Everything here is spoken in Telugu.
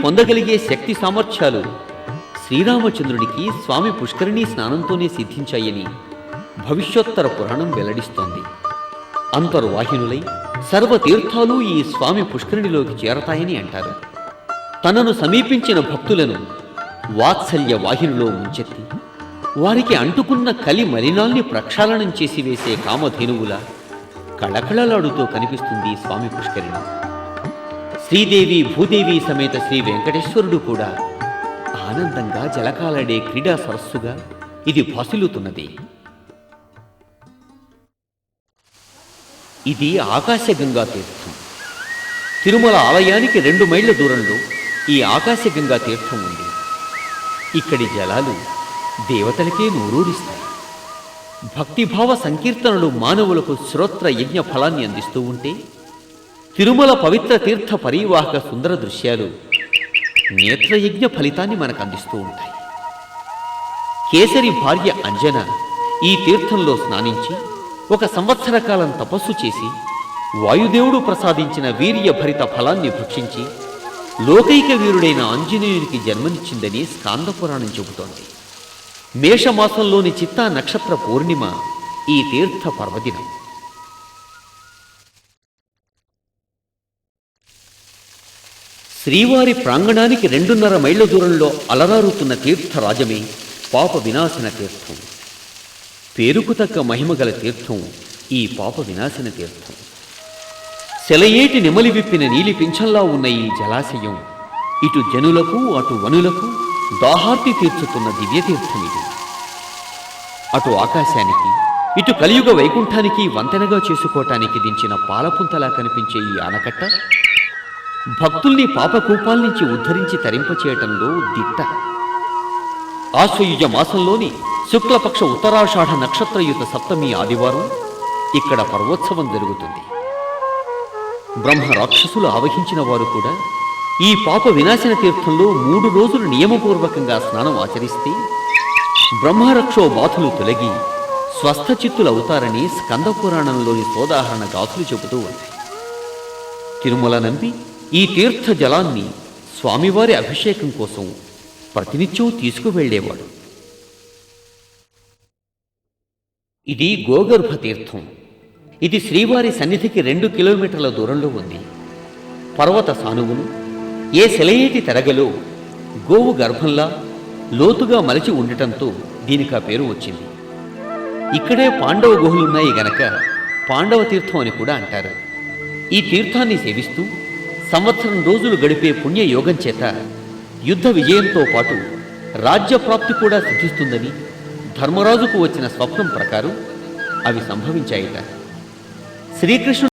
పొందగలిగే శక్తి సామర్థ్యాలు శ్రీరామచంద్రుడికి స్వామి పుష్కరిణీ స్నానంతోనే సిద్ధించాయని భవిష్యోత్తర పురాణం వెల్లడిస్తోంది. అంతర్వాహినులై సర్వతీర్థాలు ఈ స్వామి పుష్కరిణిలోకి చేరతాయని అంటారు. తనను సమీపించిన భక్తులను వాత్సల్య వాహినిలో ముంచెత్తి వారికి అంటుకున్న కలి మలినాల్ని ప్రక్షాళనం చేసి వేసే కామధేనువుల కళకళలాడుతూ కనిపిస్తుంది స్వామి పుష్కరిణి. శ్రీదేవి భూదేవి సమేత శ్రీ వెంకటేశ్వరుడు కూడా ఆనందంగా జలకాలాడే క్రీడా సరస్సుగా ఇది భాసిల్లుతున్నది. ఇది ఆకాశగంగా తీర్థం. తిరుమల ఆలయానికి 2 మైళ్ళ దూరంలో ఈ ఆకాశగంగా తీర్థం ఉంది. ఇక్కడి జలాలు దేవతలకే నూరూరిస్తాయి. భక్తిభావ సంకీర్తనలు మానవులకు శ్రోత్ర యజ్ఞ ఫలాన్ని అందిస్తూ ఉంటే, తిరుమల పవిత్ర తీర్థ పరివాహక సుందర దృశ్యాలు నేత్రయజ్ఞ ఫలితాన్ని మనకు అందిస్తూ ఉంటాయి. కేసరి భార్య అంజన ఈ తీర్థంలో స్నానించి 1 సంవత్సర కాలం తపస్సు చేసి వాయుదేవుడు ప్రసాదించిన వీర్యభరిత ఫలాన్ని భక్షించి లోకైక వీరుడైన ఆంజనేయునికి జన్మనిచ్చిందని స్కాందపురాణం చెబుతోంది. మేషమాసంలోని చిత్తా నక్షత్ర పూర్ణిమ ఈ తీర్థ పర్వదినం. శ్రీవారి ప్రాంగణానికి 2.5 మైళ్ళ దూరంలో అలరారుతున్న తీర్థరాజమే పాప వినాశన తీర్థం. పేరుకు తగ్గ మహిమగల తీర్థం ఈ పాప వినాశన తీర్థం. సెలయేటి నెమలి విప్పిన నీలి పింఛంలా ఉన్న ఈ జలాశయం ఇటు జనులకు అటు వనులకు దాహార్తి తీర్చుతున్న దివ్యతీర్థమిది. అటు ఆకాశానికి ఇటు కలియుగ వైకుంఠానికి వంతెనగా చేసుకోవటానికి దించిన పాలపుంతలా కనిపించే ఈ ఆనకట్ట భక్తుల్ని పాపకూపాల నుంచి ఉద్ధరించి తరింపచేయటంలో దిట్ట. ఆశ్వయుజ మాసంలోని శుక్లపక్ష ఉత్తరాషాఢ నక్షత్రయుత సప్తమి ఆదివారం ఇక్కడ పర్వోత్సవం జరుగుతుంది. బ్రహ్మ రాక్షసులు ఆవహించిన వారు కూడా ఈ పాప వినాశన తీర్థంలో 3 రోజులు నియమపూర్వకంగా స్నానం ఆచరిస్తే బ్రహ్మరక్షో బాధలు తొలగి స్వస్థచిత్తులవుతారని స్కందపురాణంలోని సోదాహరణ గాథలు చెబుతూ ఉన్నాయి. తిరుమల నంబి ఈ తీర్థ జలాన్ని స్వామివారి అభిషేకం కోసం ప్రతినిత్యం తీసుకువెళ్లేవాడు. ఇది గోగర్భ తీర్థం. ఇది శ్రీవారి సన్నిధికి 2 కిలోమీటర్ల దూరంలో ఉంది. పర్వత సానువును ఏ సెలయేటి తెరగలో గోవు గర్భంలా లోతుగా మలచి ఉండటంతో దీనికి ఆ పేరు వచ్చింది. ఇక్కడే పాండవ గుహలున్నాయి గనక పాండవ తీర్థం అని కూడా అంటారు. ఈ తీర్థాన్ని సేవిస్తూ సంవత్సరం రోజులు గడిపే పుణ్యయోగం చేత యుద్ధ విజయంతో పాటు రాజ్యప్రాప్తి కూడా సిద్ధిస్తుందని ధర్మరాజుకు వచ్చిన స్వప్నం ప్రకారం అవి సంభవించాయిట. శ్రీకృష్ణుడు